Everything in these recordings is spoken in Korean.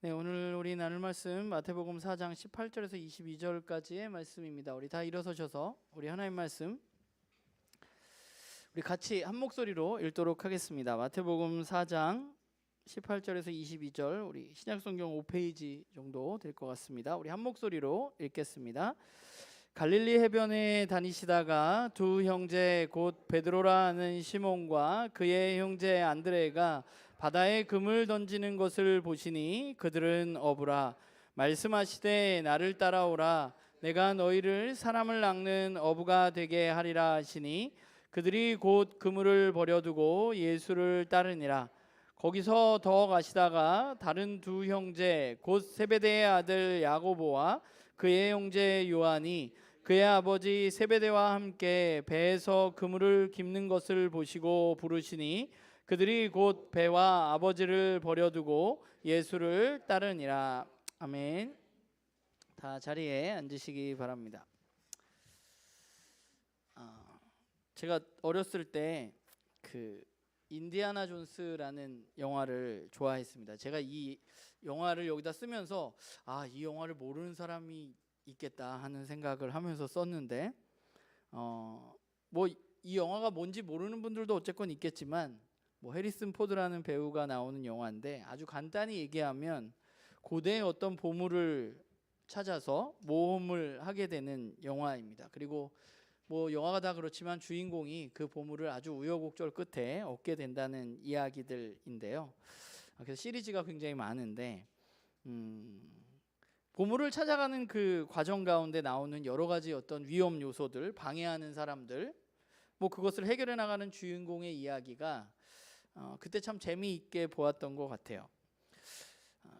네, 오늘 우리 나눌 말씀 마태복음 4장 18절에서 22절까지의 말씀입니다. 우리 다 일어서셔서 우리 하나님 말씀 우리 같이 한 목소리로 읽도록 하겠습니다. 마태복음 4장 18절에서 22절, 우리 신약성경 5페이지 정도 될 것 같습니다. 우리 한 목소리로 읽겠습니다. 갈릴리 해변에 다니시다가 두 형제 곧 베드로라 하는 시몬과 그의 형제 안드레가 바다에 금을 던지는 것을 보시니 그들은 어부라. 말씀하시되 나를 따라오라. 내가 너희를 사람을 낚는 어부가 되게 하리라 하시니 그들이 곧 그물을 버려두고 예수를 따르니라. 거기서 더 가시다가 다른 두 형제 곧 세베대의 아들 야고보와 그의 형제 요한이 그의 아버지 세베대와 함께 배에서 그물을 깁는 것을 보시고 부르시니 그들이 곧 배와 아버지를 버려두고 예수를 따르니라. 아멘. 다 자리에 앉으시기 바랍니다. 제가 어렸을 때 그 인디아나 존스라는 영화를 좋아했습니다. 제가 이 영화를 여기다 쓰면서 이 영화를 모르는 사람이 있겠다 하는 생각을 하면서 썼는데 뭐 이 영화가 뭔지 모르는 분들도 어쨌건 있겠지만 뭐 해리슨 포드라는 배우가 나오는 영화인데 아주 간단히 얘기하면 고대의 어떤 보물을 찾아서 모험을 하게 되는 영화입니다. 그리고 뭐 영화가 다 그렇지만 주인공이 그 보물을 아주 우여곡절 끝에 얻게 된다는 이야기들인데요. 그래서 시리즈가 굉장히 많은데 보물을 찾아가는 그 과정 가운데 나오는 여러 가지 어떤 위험 요소들, 방해하는 사람들, 뭐 그것을 해결해 나가는 주인공의 이야기가 그때 참 재미있게 보았던 것 같아요.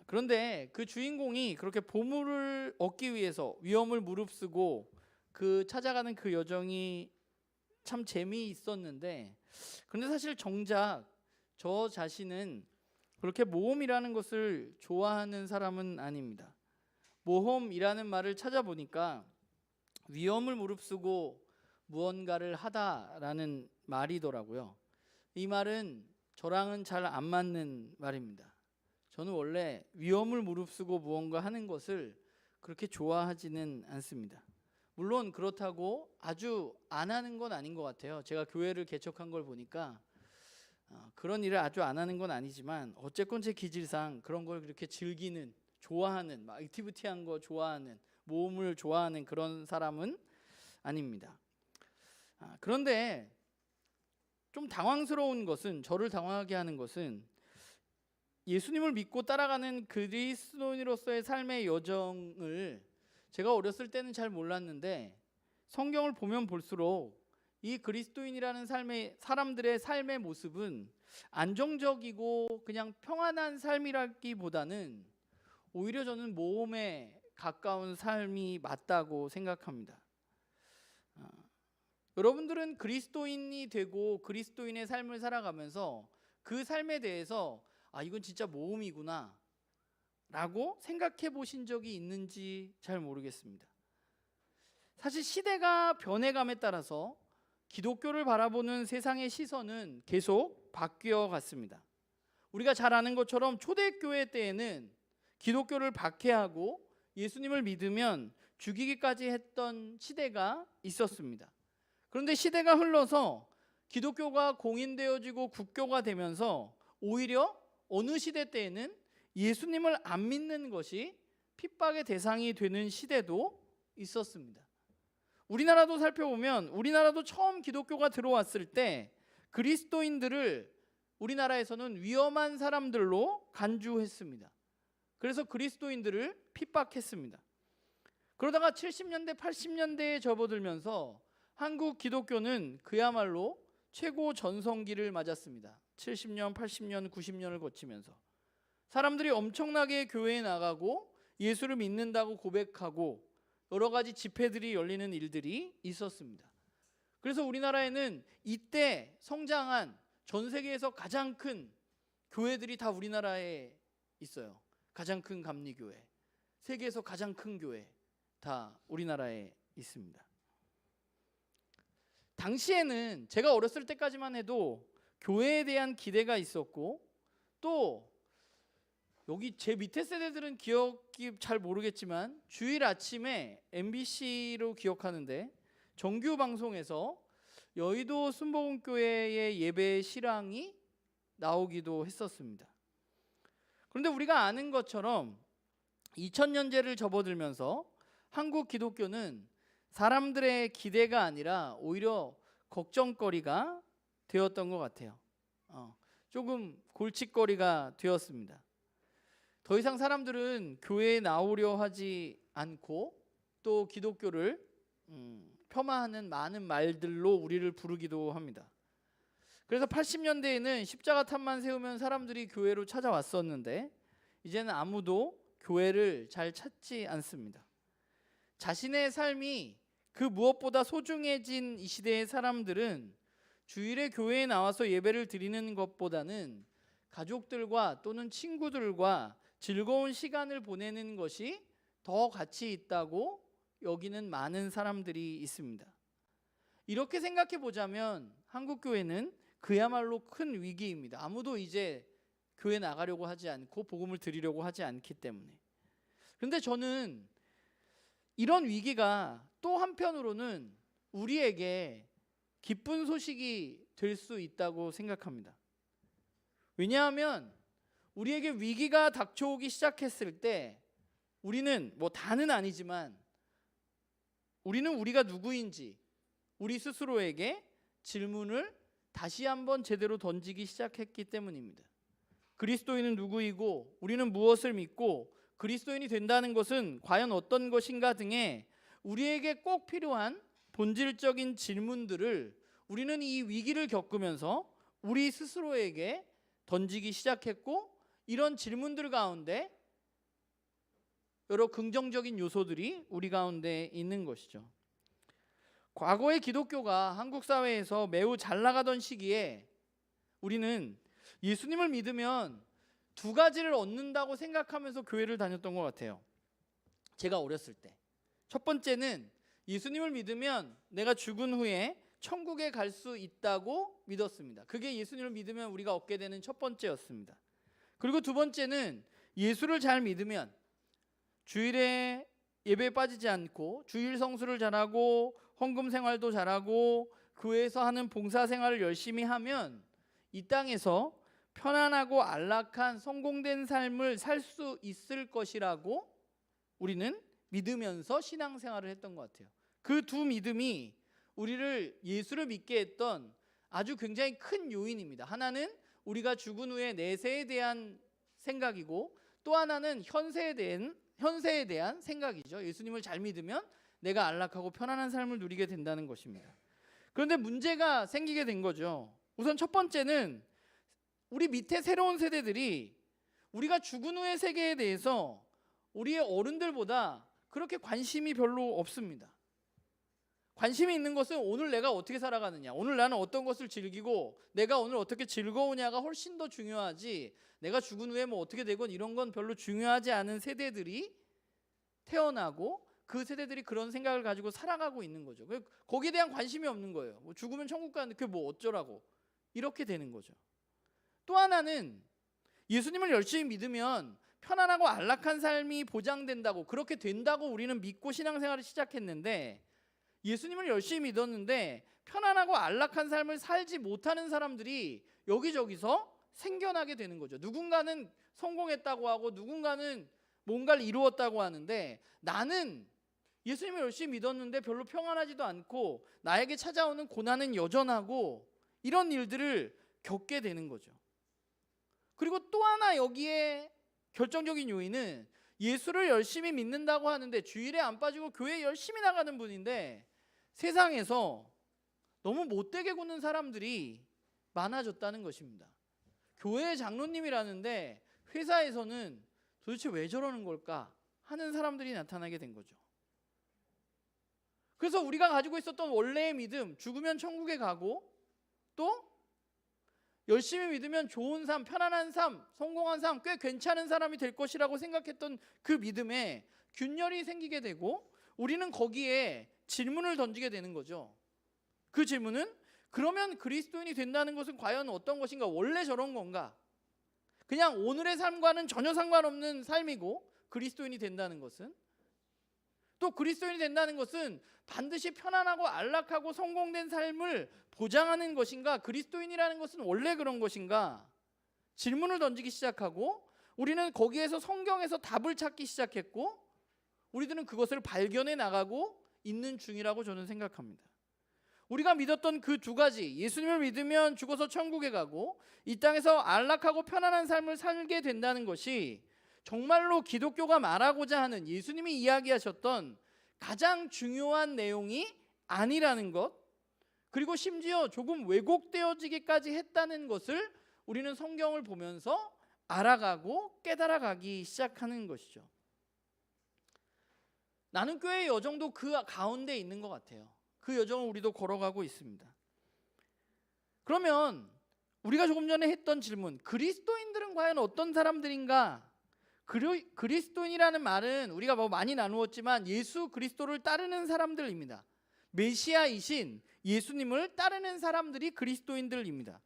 그런데 그 주인공이 그렇게 보물을 얻기 위해서 위험을 무릅쓰고 그 찾아가는 그 여정이 참 재미있었는데, 그런데 사실 정작 저 자신은 그렇게 모험이라는 것을 좋아하는 사람은 아닙니다. 모험이라는 말을 찾아보니까 위험을 무릅쓰고 무언가를 하다라는 말이더라고요. 이 말은 저랑은 잘 안 맞는 말입니다. 저는 원래 위험을 무릅쓰고 무언가 하는 것을 그렇게 좋아하지는 않습니다. 물론 그렇다고 아주 안 하는 건 아닌 것 같아요. 제가 교회를 개척한 걸 보니까 그런 일을 아주 안 하는 건 아니지만 어쨌건 제 기질상 그런 걸 그렇게 즐기는, 좋아하는, 막 액티비티한 거 좋아하는, 모험을 좋아하는 그런 사람은 아닙니다. 그런데 좀 당황스러운 것은, 저를 당황하게 하는 것은 예수님을 믿고 따라가는 그리스도인으로서의 삶의 여정을 제가 어렸을 때는 잘 몰랐는데 성경을 보면 볼수록 이 그리스도인이라는 사람들의 삶의 모습은 안정적이고 그냥 평안한 삶이라기보다는 오히려 저는 모험에 가까운 삶이 맞다고 생각합니다. 여러분들은 그리스도인이 되고 그리스도인의 삶을 살아가면서 그 삶에 대해서 이건 진짜 모험이구나 라고 생각해 보신 적이 있는지 잘 모르겠습니다. 사실 시대가 변해감에 따라서 기독교를 바라보는 세상의 시선은 계속 바뀌어 갔습니다. 우리가 잘 아는 것처럼 초대교회 때에는 기독교를 박해하고 예수님을 믿으면 죽이기까지 했던 시대가 있었습니다. 그런데 시대가 흘러서 기독교가 공인되어지고 국교가 되면서 오히려 어느 시대 때에는 예수님을 안 믿는 것이 핍박의 대상이 되는 시대도 있었습니다. 우리나라도 살펴보면 우리나라도 처음 기독교가 들어왔을 때 그리스도인들을 우리나라에서는 위험한 사람들로 간주했습니다. 그래서 그리스도인들을 핍박했습니다. 그러다가 70년대, 80년대에 접어들면서 한국 기독교는 그야말로 최고 전성기를 맞았습니다. 70년, 80년, 90년을 거치면서 사람들이 엄청나게 교회에 나가고 예수를 믿는다고 고백하고 여러 가지 집회들이 열리는 일들이 있었습니다. 그래서 우리나라에는 이때 성장한 전 세계에서 가장 큰 교회들이 다 우리나라에 있어요. 가장 큰 감리교회, 세계에서 가장 큰 교회 다 우리나라에 있습니다. 당시에는 제가 어렸을 때까지만 해도 교회에 대한 기대가 있었고 또 여기 제 밑에 세대들은 기억이 잘 모르겠지만 주일 아침에 MBC로 기억하는데 정규 방송에서 여의도 순복음교회의 예배 실황이 나오기도 했었습니다. 그런데 우리가 아는 것처럼 2000년제를 접어들면서 한국 기독교는 사람들의 기대가 아니라 오히려 걱정거리가 되었던 것 같아요. 조금 골칫거리가 되었습니다. 더 이상 사람들은 교회에 나오려 하지 않고 또 기독교를 폄하하는 많은 말들로 우리를 부르기도 합니다. 그래서 80년대에는 십자가 탑만 세우면 사람들이 교회로 찾아왔었는데 이제는 아무도 교회를 잘 찾지 않습니다. 자신의 삶이 그 무엇보다 소중해진 이 시대의 사람들은 주일에 교회에 나와서 예배를 드리는 것보다는 가족들과 또는 친구들과 즐거운 시간을 보내는 것이 더 가치 있다고 여기는 많은 사람들이 있습니다. 이렇게 생각해 보자면 한국 교회는 그야말로 큰 위기입니다. 아무도 이제 교회 나가려고 하지 않고 복음을 드리려고 하지 않기 때문에. 그런데 저는 이런 위기가 또 한편으로는 우리에게 기쁜 소식이 될 수 있다고 생각합니다. 왜냐하면 우리에게 위기가 닥쳐오기 시작했을 때 우리는 다는 아니지만 우리는 우리가 누구인지 우리 스스로에게 질문을 다시 한번 제대로 던지기 시작했기 때문입니다. 그리스도인은 누구이고 우리는 무엇을 믿고 그리스도인이 된다는 것은 과연 어떤 것인가 등의 우리에게 꼭 필요한 본질적인 질문들을 우리는 이 위기를 겪으면서 우리 스스로에게 던지기 시작했고 이런 질문들 가운데 여러 긍정적인 요소들이 우리 가운데 있는 것이죠. 과거의 기독교가 한국 사회에서 매우 잘 나가던 시기에 우리는 예수님을 믿으면 두 가지를 얻는다고 생각하면서 교회를 다녔던 것 같아요. 제가 어렸을 때. 첫 번째는 예수님을 믿으면 내가 죽은 후에 천국에 갈 수 있다고 믿었습니다. 그게 예수님을 믿으면 우리가 얻게 되는 첫 번째였습니다. 그리고 두 번째는 예수를 잘 믿으면 주일에 예배에 빠지지 않고 주일 성수를 잘하고 헌금 생활도 잘하고 교회에서 하는 봉사 생활을 열심히 하면 이 땅에서 편안하고 안락한 성공된 삶을 살 수 있을 것이라고 우리는 믿으면서 신앙생활을 했던 것 같아요. 그 두 믿음이 우리를 예수를 믿게 했던 아주 굉장히 큰 요인입니다. 하나는 우리가 죽은 후에 내세에 대한 생각이고 또 하나는 현세에 대한 생각이죠. 예수님을 잘 믿으면 내가 안락하고 편안한 삶을 누리게 된다는 것입니다. 그런데 문제가 생기게 된 거죠. 우선 첫 번째는 우리 밑에 새로운 세대들이 우리가 죽은 후의 세계에 대해서 우리의 어른들보다 그렇게 관심이 별로 없습니다. 관심이 있는 것은 오늘 내가 어떻게 살아가느냐, 오늘 나는 어떤 것을 즐기고 내가 오늘 어떻게 즐거우냐가 훨씬 더 중요하지, 내가 죽은 후에 어떻게 되건 이런 건 별로 중요하지 않은 세대들이 태어나고 그 세대들이 그런 생각을 가지고 살아가고 있는 거죠. 거기에 대한 관심이 없는 거예요. 죽으면 천국 가는데 그게 어쩌라고, 이렇게 되는 거죠. 또 하나는 예수님을 열심히 믿으면 편안하고 안락한 삶이 보장된다고, 그렇게 된다고 우리는 믿고 신앙생활을 시작했는데, 예수님을 열심히 믿었는데 편안하고 안락한 삶을 살지 못하는 사람들이 여기저기서 생겨나게 되는 거죠. 누군가는 성공했다고 하고 누군가는 뭔가를 이루었다고 하는데 나는 예수님을 열심히 믿었는데 별로 평안하지도 않고 나에게 찾아오는 고난은 여전하고 이런 일들을 겪게 되는 거죠. 그리고 또 하나 여기에 결정적인 요인은 예수를 열심히 믿는다고 하는데 주일에 안 빠지고 교회에 열심히 나가는 분인데 세상에서 너무 못되게 구는 사람들이 많아졌다는 것입니다. 교회 장로님이라는데 회사에서는 도대체 왜 저러는 걸까 하는 사람들이 나타나게 된 거죠. 그래서 우리가 가지고 있었던 원래의 믿음, 죽으면 천국에 가고 또 열심히 믿으면 좋은 삶, 편안한 삶, 성공한 삶, 꽤 괜찮은 사람이 될 것이라고 생각했던 그 믿음에 균열이 생기게 되고 우리는 거기에 질문을 던지게 되는 거죠. 그 질문은 그러면 그리스도인이 된다는 것은 과연 어떤 것인가? 원래 저런 건가? 그냥 오늘의 삶과는 전혀 상관없는 삶이고, 그리스도인이 된다는 것은, 또 그리스도인이 된다는 것은 반드시 편안하고 안락하고 성공된 삶을 보장하는 것인가, 그리스도인이라는 것은 원래 그런 것인가, 질문을 던지기 시작하고, 우리는 거기에서 성경에서 답을 찾기 시작했고, 우리들은 그것을 발견해 나가고 있는 중이라고 저는 생각합니다. 우리가 믿었던 그 두 가지, 예수님을 믿으면 죽어서 천국에 가고 이 땅에서 안락하고 편안한 삶을 살게 된다는 것이 정말로 기독교가 말하고자 하는, 예수님이 이야기하셨던 가장 중요한 내용이 아니라는 것, 그리고 심지어 조금 왜곡되어지기까지 했다는 것을 우리는 성경을 보면서 알아가고 깨달아가기 시작하는 것이죠. 나는 교회의 여정도 그 가운데 있는 것 같아요. 그 여정을 우리도 걸어가고 있습니다. 그러면 우리가 조금 전에 했던 질문, 그리스도인들은 과연 어떤 사람들인가? 그리스도인이라는 말은 우리가 많이 나누었지만 예수 그리스도를 따르는 사람들입니다. 메시아이신 예수님을 따르는 사람들이 그리스도인들입니다.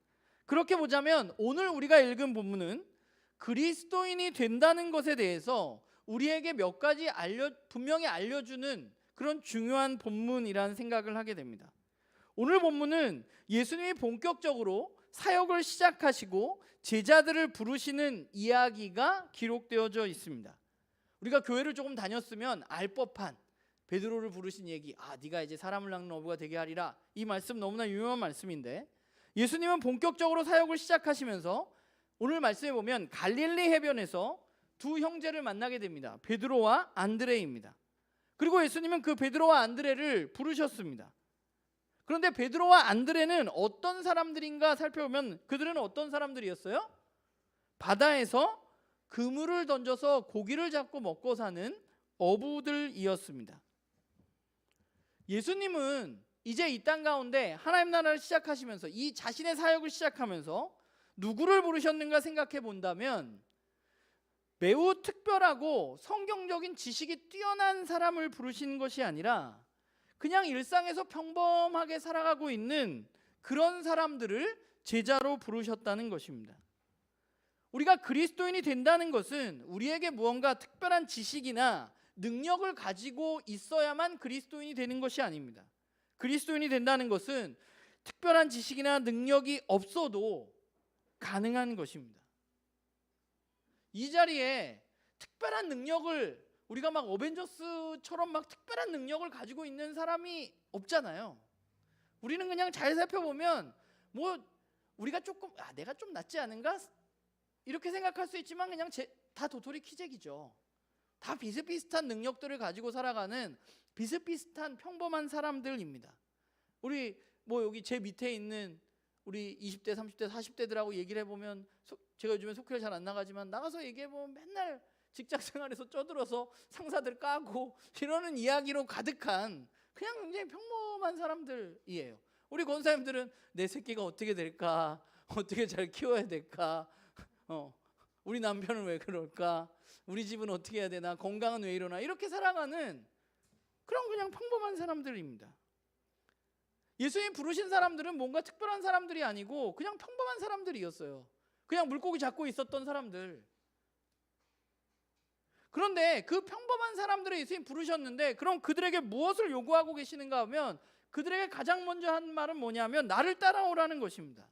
그렇게 보자면 오늘 우리가 읽은 본문은 그리스도인이 된다는 것에 대해서 우리에게 몇 가지 분명히 알려주는 그런 중요한 본문이라는 생각을 하게 됩니다. 오늘 본문은 예수님이 본격적으로 사역을 시작하시고 제자들을 부르시는 이야기가 기록되어져 있습니다. 우리가 교회를 조금 다녔으면 알 법한 베드로를 부르신 얘기, 네가 이제 사람을 낚는 어부가 되게 하리라, 이 말씀 너무나 유명한 말씀인데, 예수님은 본격적으로 사역을 시작하시면서 오늘 말씀에 보면 갈릴리 해변에서 두 형제를 만나게 됩니다. 베드로와 안드레입니다. 그리고 예수님은 그 베드로와 안드레를 부르셨습니다. 그런데 베드로와 안드레는 어떤 사람들인가 살펴보면 그들은 어떤 사람들이었어요? 바다에서 그물을 던져서 고기를 잡고 먹고 사는 어부들이었습니다. 예수님은 이제 이 땅 가운데 하나님 나라를 시작하시면서, 이 자신의 사역을 시작하면서 누구를 부르셨는가 생각해 본다면 매우 특별하고 성경적인 지식이 뛰어난 사람을 부르신 것이 아니라 그냥 일상에서 평범하게 살아가고 있는 그런 사람들을 제자로 부르셨다는 것입니다. 우리가 그리스도인이 된다는 것은 우리에게 무언가 특별한 지식이나 능력을 가지고 있어야만 그리스도인이 되는 것이 아닙니다. 그리스도인이 된다는 것은 특별한 지식이나 능력이 없어도 가능한 것입니다. 이 자리에 특별한 능력을, 우리가 막 어벤져스처럼 막 특별한 능력을 가지고 있는 사람이 없잖아요. 우리는 그냥 잘 살펴보면 우리가 조금 내가 좀 낫지 않은가 이렇게 생각할 수 있지만 그냥 다 도토리 키재기죠. 다 비슷비슷한 능력들을 가지고 살아가는 비슷비슷한 평범한 사람들입니다. 우리 여기 제 밑에 있는 우리 20대, 30대, 40대들하고 얘기를 해보면, 제가 요즘에 속회를 잘 안 나가지만 나가서 얘기해보면 맨날 직장생활에서 쪄들어서 상사들 까고 이러는 이야기로 가득한 그냥 굉장히 평범한 사람들이에요. 우리 권사님들은 내 새끼가 어떻게 될까, 어떻게 잘 키워야 될까, 우리 남편은 왜 그럴까, 우리 집은 어떻게 해야 되나, 건강은 왜 이러나, 이렇게 살아가는 그런 그냥 평범한 사람들입니다. 예수님 부르신 사람들은 뭔가 특별한 사람들이 아니고 그냥 평범한 사람들이었어요. 그냥 물고기 잡고 있었던 사람들. 그런데 그 평범한 사람들을 예수님 부르셨는데, 그럼 그들에게 무엇을 요구하고 계시는가 하면 그들에게 가장 먼저 한 말은 뭐냐면 나를 따라오라는 것입니다.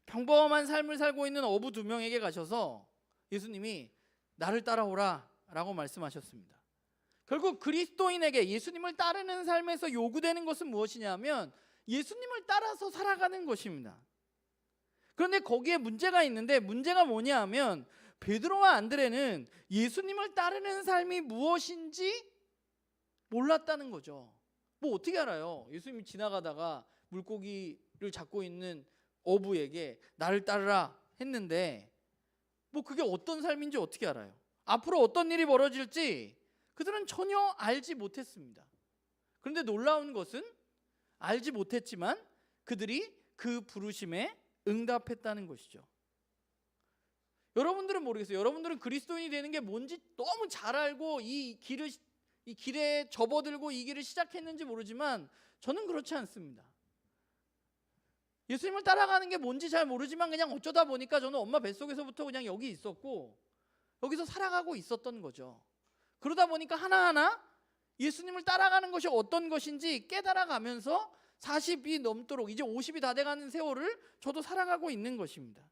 평범한 삶을 살고 있는 어부 두 명에게 가셔서 예수님이 나를 따라오라 라고 말씀하셨습니다. 결국 그리스도인에게 예수님을 따르는 삶에서 요구되는 것은 무엇이냐면 예수님을 따라서 살아가는 것입니다. 그런데 거기에 문제가 있는데, 문제가 뭐냐 하면 베드로와 안드레는 예수님을 따르는 삶이 무엇인지 몰랐다는 거죠. 어떻게 알아요? 예수님이 지나가다가 물고기를 잡고 있는 어부에게 나를 따르라 했는데 그게 어떤 삶인지 어떻게 알아요? 앞으로 어떤 일이 벌어질지 그들은 전혀 알지 못했습니다. 그런데 놀라운 것은 알지 못했지만 그들이 그 부르심에 응답했다는 것이죠. 여러분들은 모르겠어요. 여러분들은 그리스도인이 되는 게 뭔지 너무 잘 알고 이 길에 접어들고 이 길을 시작했는지 모르지만 저는 그렇지 않습니다. 예수님을 따라가는 게 뭔지 잘 모르지만 그냥 어쩌다 보니까 저는 엄마 뱃속에서부터 그냥 여기 있었고 여기서 살아가고 있었던 거죠. 그러다 보니까 하나하나 예수님을 따라가는 것이 어떤 것인지 깨달아가면서 40이 넘도록 이제 50이 다 돼가는 세월을 저도 살아가고 있는 것입니다.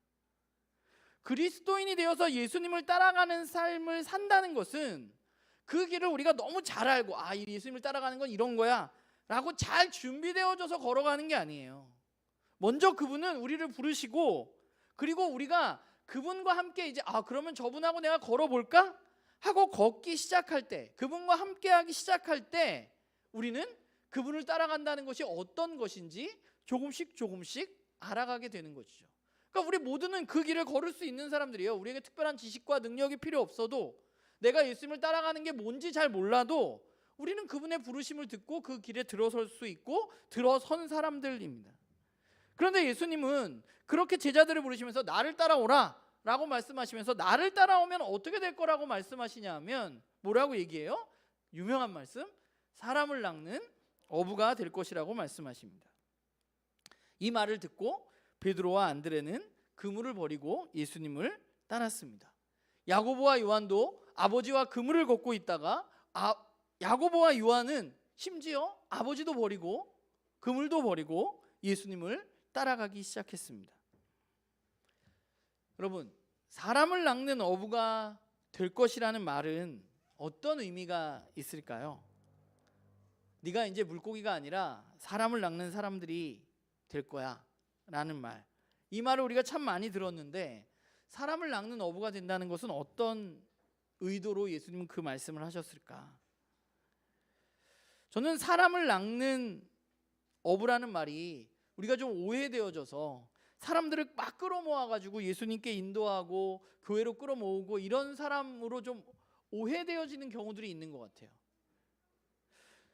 그리스도인이 되어서 예수님을 따라가는 삶을 산다는 것은 그 길을 우리가 너무 잘 알고 이 예수님을 따라가는 건 이런 거야 라고 잘 준비되어져서 걸어가는 게 아니에요. 먼저 그분은 우리를 부르시고 그리고 우리가 그분과 함께 이제 그러면 저분하고 내가 걸어볼까? 하고 걷기 시작할 때, 그분과 함께하기 시작할 때 우리는 그분을 따라간다는 것이 어떤 것인지 조금씩 알아가게 되는 것이죠. 그러니까 우리 모두는 그 길을 걸을 수 있는 사람들이에요. 우리에게 특별한 지식과 능력이 필요 없어도 내가 예수님을 따라가는 게 뭔지 잘 몰라도 우리는 그분의 부르심을 듣고 그 길에 들어설 수 있고 들어선 사람들입니다. 그런데 예수님은 그렇게 제자들을 부르시면서 나를 따라오라 라고 말씀하시면서 나를 따라오면 어떻게 될 거라고 말씀하시냐 하면 뭐라고 얘기해요? 유명한 말씀, 사람을 낚는 어부가 될 것이라고 말씀하십니다. 이 말을 듣고 베드로와 안드레는 그물을 버리고 예수님을 따랐습니다. 야고보와 요한도 아버지와 그물을 걷고 있다가 야고보와 요한은 심지어 아버지도 버리고 그물도 버리고 예수님을 따라가기 시작했습니다. 여러분, 사람을 낚는 어부가 될 것이라는 말은 어떤 의미가 있을까요? 네가 이제 물고기가 아니라 사람을 낚는 사람들이 될 거야 라는 말. 이 말을 우리가 참 많이 들었는데 사람을 낚는 어부가 된다는 것은 어떤 의도로 예수님은 그 말씀을 하셨을까? 저는 사람을 낚는 어부라는 말이 우리가 좀 오해되어져서 사람들을 막 끌어모아가지고 예수님께 인도하고 교회로 끌어모으고 이런 사람으로 좀 오해되어지는 경우들이 있는 것 같아요.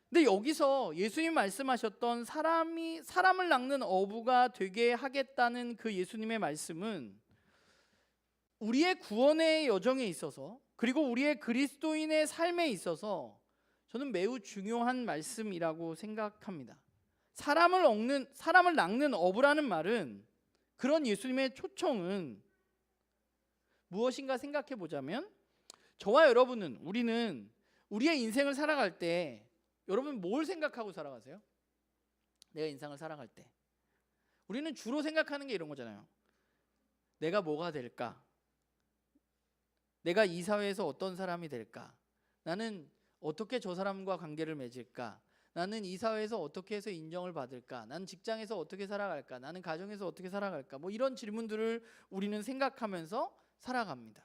근데 여기서 예수님 말씀하셨던 사람을 낚는 어부가 되게 하겠다는 그 예수님의 말씀은 우리의 구원의 여정에 있어서 그리고 우리의 그리스도인의 삶에 있어서 저는 매우 중요한 말씀이라고 생각합니다. 사람을 낚는 어부라는 말은 그런 예수님의 초청은 무엇인가 생각해 보자면 저와 여러분은 우리는 우리의 인생을 살아갈 때 여러분 뭘 생각하고 살아가세요? 내가 인생을 살아갈 때 우리는 주로 생각하는 게 이런 거잖아요. 내가 뭐가 될까? 내가 이 사회에서 어떤 사람이 될까? 나는 어떻게 저 사람과 관계를 맺을까? 나는 이 사회에서 어떻게 해서 인정을 받을까? 나는 직장에서 어떻게 살아갈까? 나는 가정에서 어떻게 살아갈까? 뭐 이런 질문들을 우리는 생각하면서 살아갑니다.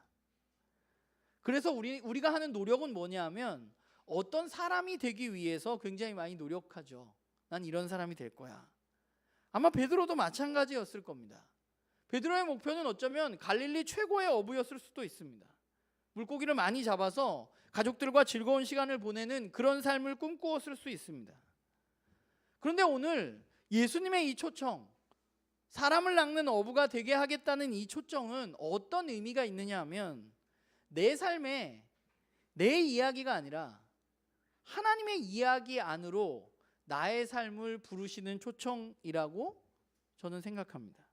그래서 우리가 하는 노력은 뭐냐면 어떤 사람이 되기 위해서 굉장히 많이 노력하죠. 난 이런 사람이 될 거야. 아마 베드로도 마찬가지였을 겁니다. 베드로의 목표는 어쩌면 갈릴리 최고의 어부였을 수도 있습니다. 물고기를 많이 잡아서 가족들과 즐거운 시간을 보내는 그런 삶을 꿈꾸었을 수 있습니다. 그런데 오늘 예수님의 이 초청, 사람을 낚는 어부가 되게 하겠다는 이 초청은 어떤 의미가 있느냐 하면 내 삶에 내 이야기가 아니라 하나님의 이야기 안으로 나의 삶을 부르시는 초청이라고 저는 생각합니다.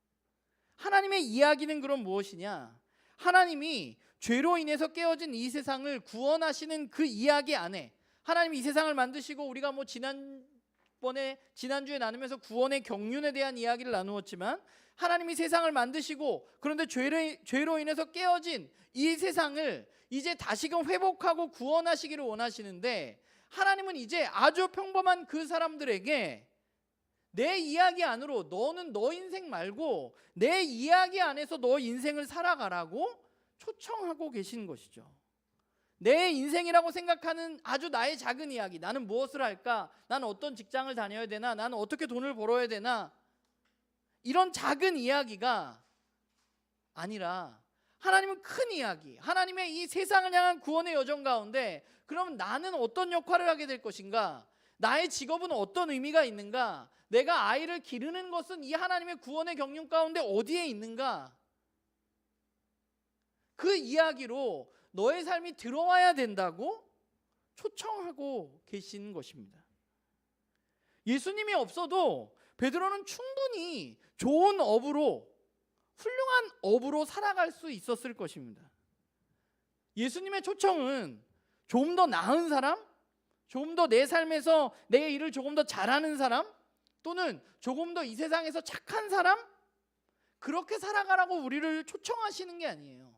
하나님의 이야기는 그럼 무엇이냐? 하나님이 죄로 인해서 깨어진 이 세상을 구원하시는 그 이야기 안에 하나님이 이 세상을 만드시고 우리가 뭐 지난주에 나누면서 구원의 경륜에 대한 이야기를 나누었지만 하나님이 세상을 만드시고 그런데 죄로 인해서 깨어진 이 세상을 이제 다시금 회복하고 구원하시기를 원하시는데 하나님은 이제 아주 평범한 그 사람들에게 내 이야기 안으로 너는 너 인생 말고 내 이야기 안에서 너 인생을 살아가라고 초청하고 계신 것이죠. 내 인생이라고 생각하는 아주 나의 작은 이야기, 나는 무엇을 할까? 나는 어떤 직장을 다녀야 되나? 나는 어떻게 돈을 벌어야 되나? 이런 작은 이야기가 아니라 하나님은 큰 이야기, 하나님의 이 세상을 향한 구원의 여정 가운데 그럼 나는 어떤 역할을 하게 될 것인가? 나의 직업은 어떤 의미가 있는가? 내가 아이를 기르는 것은 이 하나님의 구원의 경륜 가운데 어디에 있는가? 그 이야기로 너의 삶이 들어와야 된다고 초청하고 계신 것입니다. 예수님이 없어도 베드로는 충분히 좋은 어부로, 훌륭한 어부로 살아갈 수 있었을 것입니다. 예수님의 초청은 좀 더 나은 사람, 좀 더 내 삶에서 내 일을 조금 더 잘하는 사람, 또는 조금 더 이 세상에서 착한 사람, 그렇게 살아가라고 우리를 초청하시는 게 아니에요.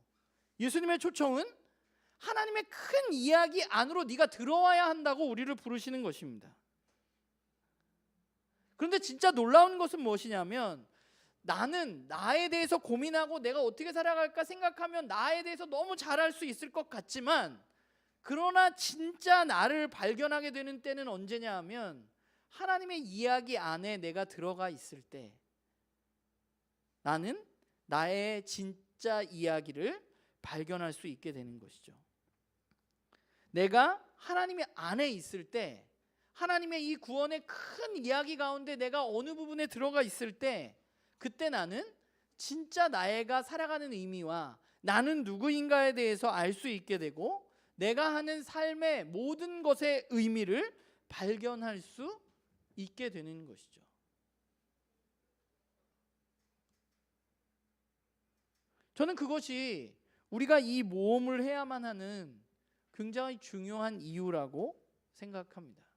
예수님의 초청은 하나님의 큰 이야기 안으로 네가 들어와야 한다고 우리를 부르시는 것입니다. 그런데 진짜 놀라운 것은 무엇이냐면, 나는 나에 대해서 고민하고 내가 어떻게 살아갈까 생각하면 나에 대해서 너무 잘할 수 있을 것 같지만, 그러나 진짜 나를 발견하게 되는 때는 언제냐 하면 하나님의 이야기 안에 내가 들어가 있을 때 나는 나의 진짜 이야기를 발견할 수 있게 되는 것이죠. 내가 하나님의 안에 있을 때, 하나님의 이 구원의 큰 이야기 가운데 내가 어느 부분에 들어가 있을 때, 그때 나는 진짜 나가 살아가는 의미와 나는 누구인가에 대해서 알 수 있게 되고, 내가 하는 삶의 모든 것의 의미를 발견할 수 있게 되는 것이죠. 저는 그것이 우리가 이 모험을 해야만 하는 굉장히 중요한 이유라고 생각합니다.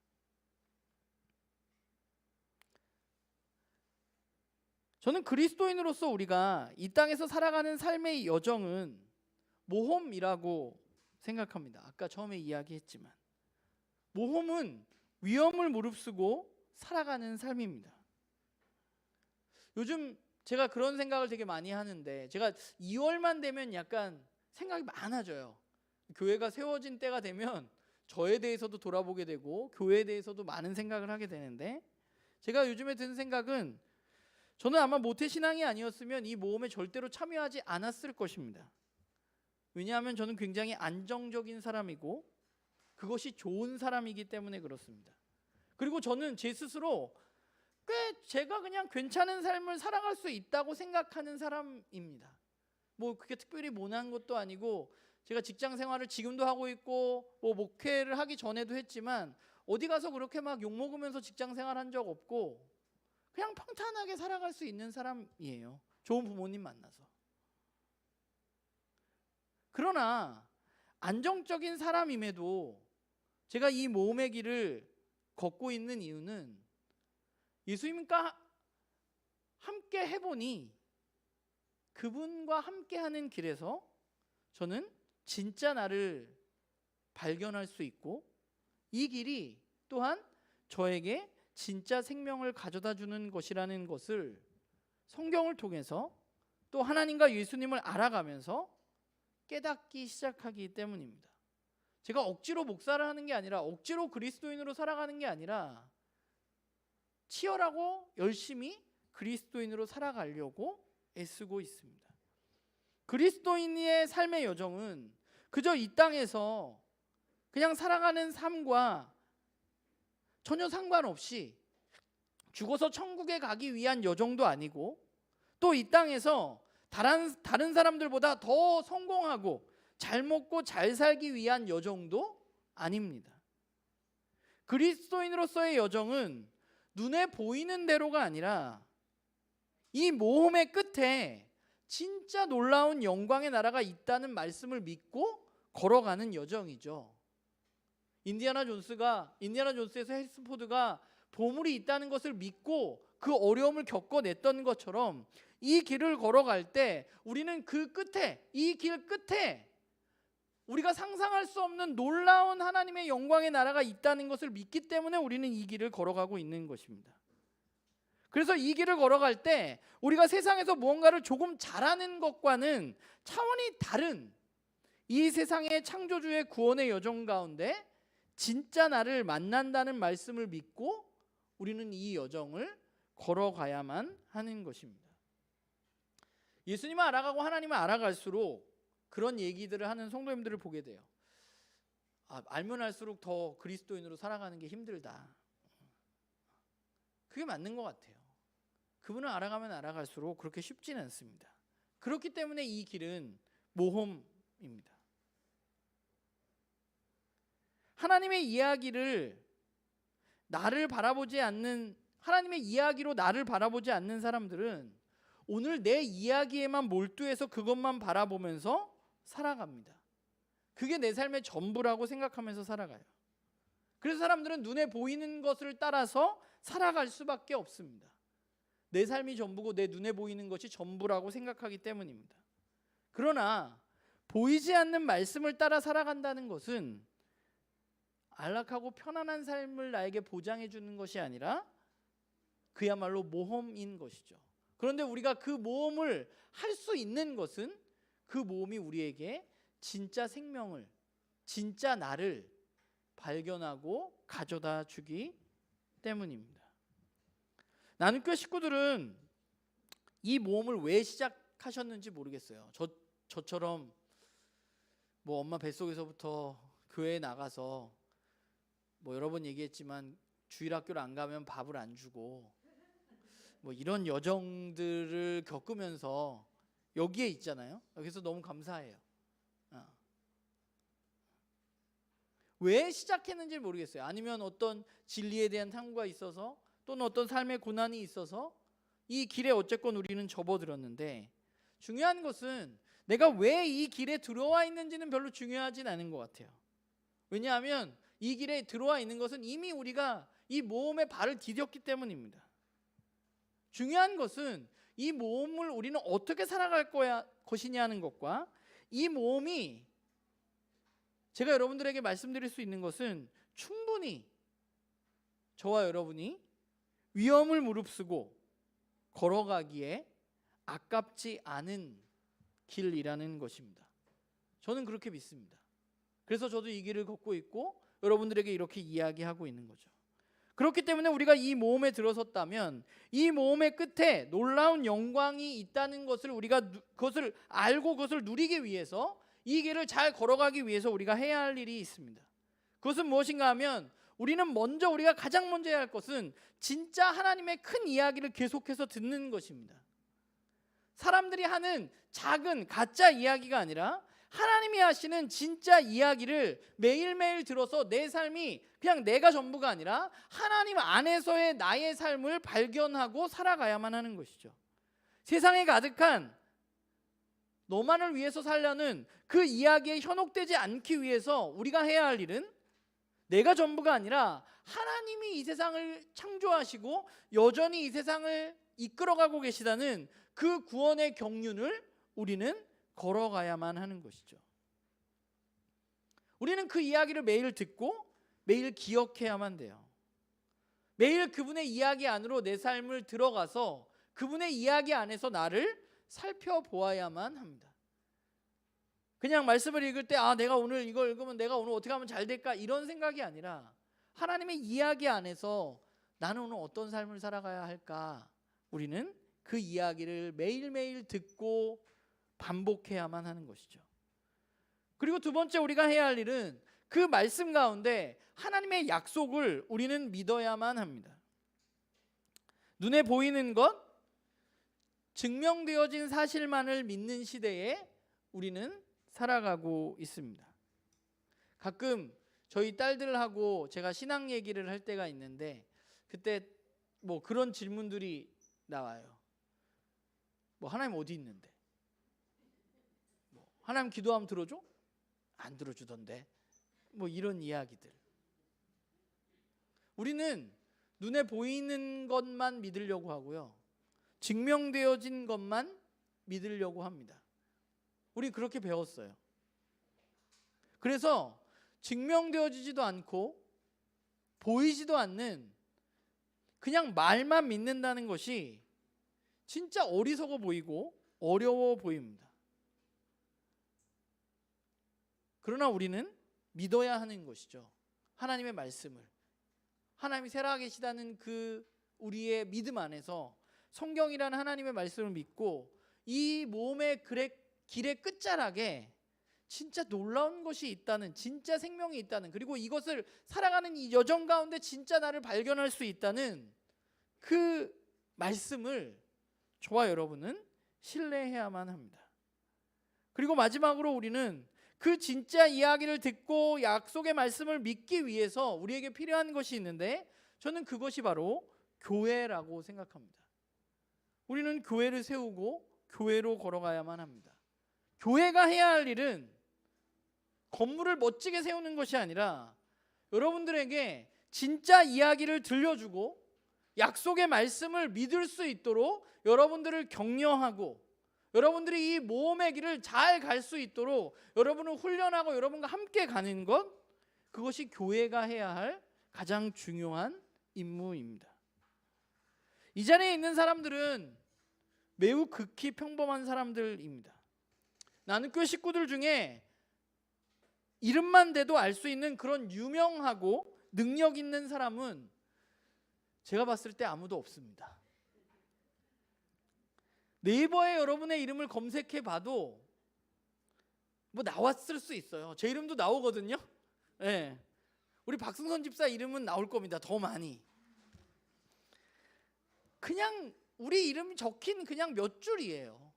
저는 그리스도인으로서 우리가 이 땅에서 살아가는 삶의 여정은 모험이라고 생각합니다. 아까 처음에 이야기했지만 모험은 위험을 무릅쓰고 살아가는 삶입니다. 요즘 제가 그런 생각을 되게 많이 하는데, 제가 2월만 되면 약간 생각이 많아져요. 교회가 세워진 때가 되면 저에 대해서도 돌아보게 되고 교회에 대해서도 많은 생각을 하게 되는데, 제가 요즘에 드는 생각은 저는 아마 모태신앙이 아니었으면 이 모험에 절대로 참여하지 않았을 것입니다. 왜냐하면 저는 굉장히 안정적인 사람이고 그것이 좋은 사람이기 때문에 그렇습니다. 그리고 저는 제 스스로 꽤 제가 그냥 괜찮은 삶을 살아갈 수 있다고 생각하는 사람입니다. 뭐 그게 특별히 모난 것도 아니고, 제가 직장 생활을 지금도 하고 있고 뭐 목회를 하기 전에도 했지만 어디 가서 그렇게 막 욕먹으면서 직장 생활한 적 없고 그냥 평탄하게 살아갈 수 있는 사람이에요. 좋은 부모님 만나서. 그러나 안정적인 사람임에도 제가 이 모험의 길을 걷고 있는 이유는 예수님과 함께 해보니 그분과 함께하는 길에서 저는 진짜 나를 발견할 수 있고, 이 길이 또한 저에게 진짜 생명을 가져다 주는 것이라는 것을 성경을 통해서 또 하나님과 예수님을 알아가면서 깨닫기 시작하기 때문입니다. 제가 억지로 목사를 하는 게 아니라, 억지로 그리스도인으로 살아가는 게 아니라 치열하고 열심히 그리스도인으로 살아가려고 애쓰고 있습니다. 그리스도인의 삶의 여정은 그저 이 땅에서 그냥 살아가는 삶과 전혀 상관없이 죽어서 천국에 가기 위한 여정도 아니고, 또 이 땅에서 다른 사람들보다 더 성공하고 잘 먹고 잘 살기 위한 여정도 아닙니다. 그리스도인으로서의 여정은 눈에 보이는 대로가 아니라 이 모험의 끝에 진짜 놀라운 영광의 나라가 있다는 말씀을 믿고 걸어가는 여정이죠. 인디아나 존스에서 해리슨 포드가 보물이 있다는 것을 믿고 그 어려움을 겪어냈던 것처럼, 이 길을 걸어갈 때 우리는 그 끝에, 이 길 끝에 우리가 상상할 수 없는 놀라운 하나님의 영광의 나라가 있다는 것을 믿기 때문에 우리는 이 길을 걸어가고 있는 것입니다. 그래서 이 길을 걸어갈 때 우리가 세상에서 무언가를 조금 잘하는 것과는 차원이 다른 이 세상의 창조주의 구원의 여정 가운데 진짜 나를 만난다는 말씀을 믿고 우리는 이 여정을 걸어가야만 하는 것입니다. 예수님을 알아가고 하나님을 알아갈수록 그런 얘기들을 하는 성도님들을 보게 돼요. 알면 알수록 더 그리스도인으로 살아가는 게 힘들다. 그게 맞는 것 같아요. 그분을 알아가면 알아갈수록 그렇게 쉽지는 않습니다. 그렇기 때문에 이 길은 모험입니다. 하나님의 이야기를 나를 바라보지 않는 하나님의 이야기로 나를 바라보지 않는 사람들은 오늘 내 이야기에만 몰두해서 그것만 바라보면서 살아갑니다. 그게 내 삶의 전부라고 생각하면서 살아가요. 그래서 사람들은 눈에 보이는 것을 따라서 살아갈 수밖에 없습니다. 내 삶이 전부고 내 눈에 보이는 것이 전부라고 생각하기 때문입니다. 그러나 보이지 않는 말씀을 따라 살아간다는 것은 안락하고 편안한 삶을 나에게 보장해 주는 것이 아니라 그야말로 모험인 것이죠. 그런데 우리가 그 모험을 할 수 있는 것은 그 모험이 우리에게 진짜 생명을, 진짜 나를 발견하고 가져다 주기 때문입니다. 나눔교회 식구들은 이 모험을 왜 시작하셨는지 모르겠어요. 저처럼 뭐 엄마 뱃속에서부터 교회에 나가서 뭐 여러 번 얘기했지만 주일학교를 안 가면 밥을 안 주고 뭐 이런 여정들을 겪으면서 여기에 있잖아요. 그래서 너무 감사해요. 왜 시작했는지 모르겠어요. 아니면 어떤 진리에 대한 탐구가 있어서 또는 어떤 삶의 고난이 있어서 이 길에 어쨌건 우리는 접어들었는데 중요한 것은 내가 왜 이 길에 들어와 있는지는 별로 중요하진 않은 것 같아요. 왜냐하면 이 길에 들어와 있는 것은 이미 우리가 이 모험에 발을 디뎠기 때문입니다. 중요한 것은 이 모험을 우리는 어떻게 살아갈 것이냐는 것과 이 모험이 제가 여러분들에게 말씀드릴 수 있는 것은 충분히 저와 여러분이 위험을 무릅쓰고 걸어가기에 아깝지 않은 길이라는 것입니다. 저는 그렇게 믿습니다. 그래서 저도 이 길을 걷고 있고 여러분들에게 이렇게 이야기하고 있는 거죠. 그렇기 때문에 우리가 이 모험에 들어섰다면 이 모험의 끝에 놀라운 영광이 있다는 것을 우리가 그것을 알고 그것을 누리기 위해서 이 길을 잘 걸어가기 위해서 우리가 해야 할 일이 있습니다. 그것은 무엇인가 하면 우리가 가장 먼저 해야 할 것은 진짜 하나님의 큰 이야기를 계속해서 듣는 것입니다. 사람들이 하는 작은 가짜 이야기가 아니라 하나님이 하시는 진짜 이야기를 매일매일 들어서 내 삶이 그냥 내가 전부가 아니라 하나님 안에서의 나의 삶을 발견하고 살아가야만 하는 것이죠. 세상에 가득한 너만을 위해서 살려는 그 이야기에 현혹되지 않기 위해서 우리가 해야 할 일은 내가 전부가 아니라 하나님이 이 세상을 창조하시고 여전히 이 세상을 이끌어가고 계시다는 그 구원의 경륜을 우리는 걸어가야만 하는 것이죠. 우리는 그 이야기를 매일 듣고 매일 기억해야만 돼요. 매일 그분의 이야기 안으로 내 삶을 들어가서 그분의 이야기 안에서 나를 살펴보아야만 합니다. 그냥 말씀을 읽을 때 내가 오늘 이걸 읽으면 내가 오늘 어떻게 하면 잘 될까 이런 생각이 아니라 하나님의 이야기 안에서 나는 오늘 어떤 삶을 살아가야 할까 우리는 그 이야기를 매일매일 듣고 반복해야만 하는 것이죠. 그리고 두 번째 우리가 해야 할 일은 그 말씀 가운데 하나님의 약속을 우리는 믿어야만 합니다. 눈에 보이는 것, 증명되어진 사실만을 믿는 시대에 우리는 살아가고 있습니다. 가끔 저희 딸들하고 제가 신앙 얘기를 할 때가 있는데 그때 뭐 그런 질문들이 나와요. 뭐 하나님 어디 있는데? 뭐 하나님 기도하면 들어줘? 안 들어주던데. 뭐 이런 이야기들. 우리는 눈에 보이는 것만 믿으려고 하고요. 증명되어진 것만 믿으려고 합니다. 우리 그렇게 배웠어요. 그래서 증명되어지지도 않고 보이지도 않는 그냥 말만 믿는다는 것이 진짜 어리석어 보이고 어려워 보입니다. 그러나 우리는 믿어야 하는 것이죠. 하나님의 말씀을. 하나님이 살아계시다는 그 우리의 믿음 안에서 성경이라는 하나님의 말씀을 믿고 이 몸의 길의 끝자락에 진짜 놀라운 것이 있다는, 진짜 생명이 있다는, 그리고 이것을 살아가는 이 여정 가운데 진짜 나를 발견할 수 있다는 그 말씀을 저와 여러분은 신뢰해야만 합니다. 그리고 마지막으로 우리는 그 진짜 이야기를 듣고 약속의 말씀을 믿기 위해서 우리에게 필요한 것이 있는데 저는 그것이 바로 교회라고 생각합니다. 우리는 교회를 세우고 교회로 걸어가야만 합니다. 교회가 해야 할 일은 건물을 멋지게 세우는 것이 아니라 여러분들에게 진짜 이야기를 들려주고 약속의 말씀을 믿을 수 있도록 여러분들을 격려하고 여러분들이 이 모험의 길을 잘 갈 수 있도록 여러분을 훈련하고 여러분과 함께 가는 것, 그것이 교회가 해야 할 가장 중요한 임무입니다. 이 자리에 있는 사람들은 매우 극히 평범한 사람들입니다. 나는 교회 식구들 중에 이름만 대도 알 수 있는 그런 유명하고 능력 있는 사람은 제가 봤을 때 아무도 없습니다. 네이버에 여러분의 이름을 검색해 봐도 뭐 나왔을 수 있어요. 제 이름도 나오거든요. 네. 우리 박승선 집사 이름은 나올 겁니다. 더 많이. 그냥 우리 이름이 적힌 그냥 몇 줄이에요.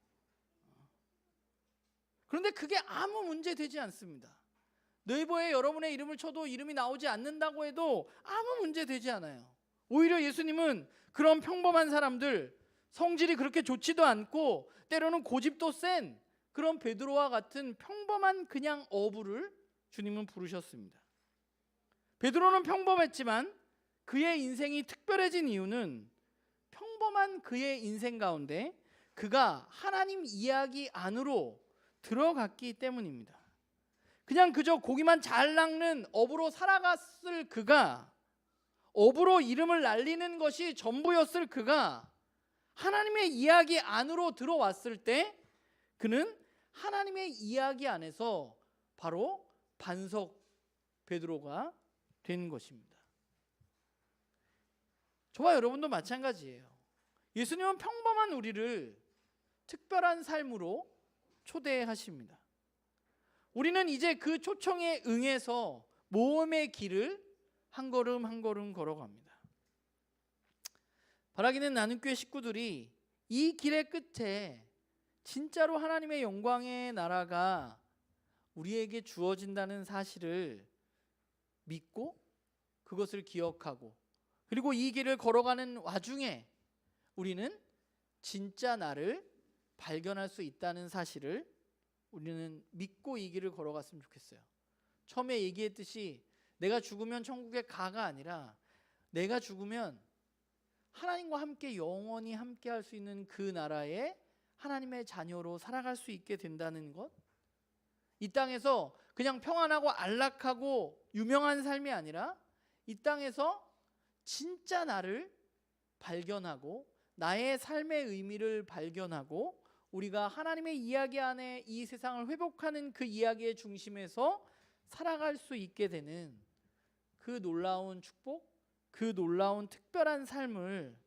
그런데 그게 아무 문제 되지 않습니다. 네이버에 여러분의 이름을 쳐도 이름이 나오지 않는다고 해도 아무 문제 되지 않아요. 오히려 예수님은 그런 평범한 사람들, 성질이 그렇게 좋지도 않고 때로는 고집도 센 그런 베드로와 같은 평범한 그냥 어부를 주님은 부르셨습니다. 베드로는 평범했지만 그의 인생이 특별해진 이유는 평범한 그의 인생 가운데 그가 하나님 이야기 안으로 들어갔기 때문입니다. 그냥 그저 고기만 잘 낚는 어부로 살아갔을 그가, 어부로 이름을 날리는 것이 전부였을 그가 하나님의 이야기 안으로 들어왔을 때 그는 하나님의 이야기 안에서 바로 반석 베드로가 된 것입니다. 저와 여러분도 마찬가지예요. 예수님은 평범한 우리를 특별한 삶으로 초대하십니다. 우리는 이제 그 초청에 응해서 모험의 길을 한 걸음 한 걸음 걸어갑니다. 바라기는 나는 교회 식구들이 이 길의 끝에 진짜로 하나님의 영광의 나라가 우리에게 주어진다는 사실을 믿고 그것을 기억하고 그리고 이 길을 걸어가는 와중에 우리는 진짜 나를 발견할 수 있다는 사실을 우리는 믿고 이 길을 걸어갔으면 좋겠어요. 처음에 얘기했듯이 내가 죽으면 천국에 가가 아니라 내가 죽으면 하나님과 함께 영원히 함께 할 수 있는 그 나라의 하나님의 자녀로 살아갈 수 있게 된다는 것, 이 땅에서 그냥 평안하고 안락하고 유명한 삶이 아니라 이 땅에서 진짜 나를 발견하고 나의 삶의 의미를 발견하고 우리가 하나님의 이야기 안에 이 세상을 회복하는 그 이야기의 중심에서 살아갈 수 있게 되는 그 놀라운 축복, 그 놀라운 특별한 삶을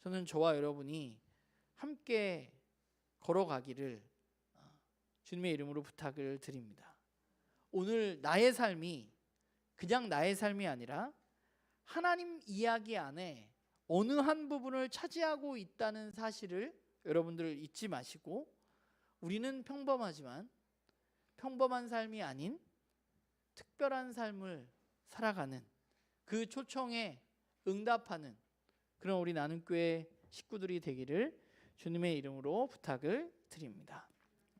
저는 저와 여러분이 함께 걸어가기를 주님의 이름으로 부탁을 드립니다. 오늘 나의 삶이 그냥 나의 삶이 아니라 하나님 이야기 안에 어느 한 부분을 차지하고 있다는 사실을 여러분들 잊지 마시고 우리는 평범하지만 평범한 삶이 아닌 특별한 삶을 살아가는 그 초청에 응답하는 그런 우리 나눔교회 식구들이 되기를 주님의 이름으로 부탁을 드립니다.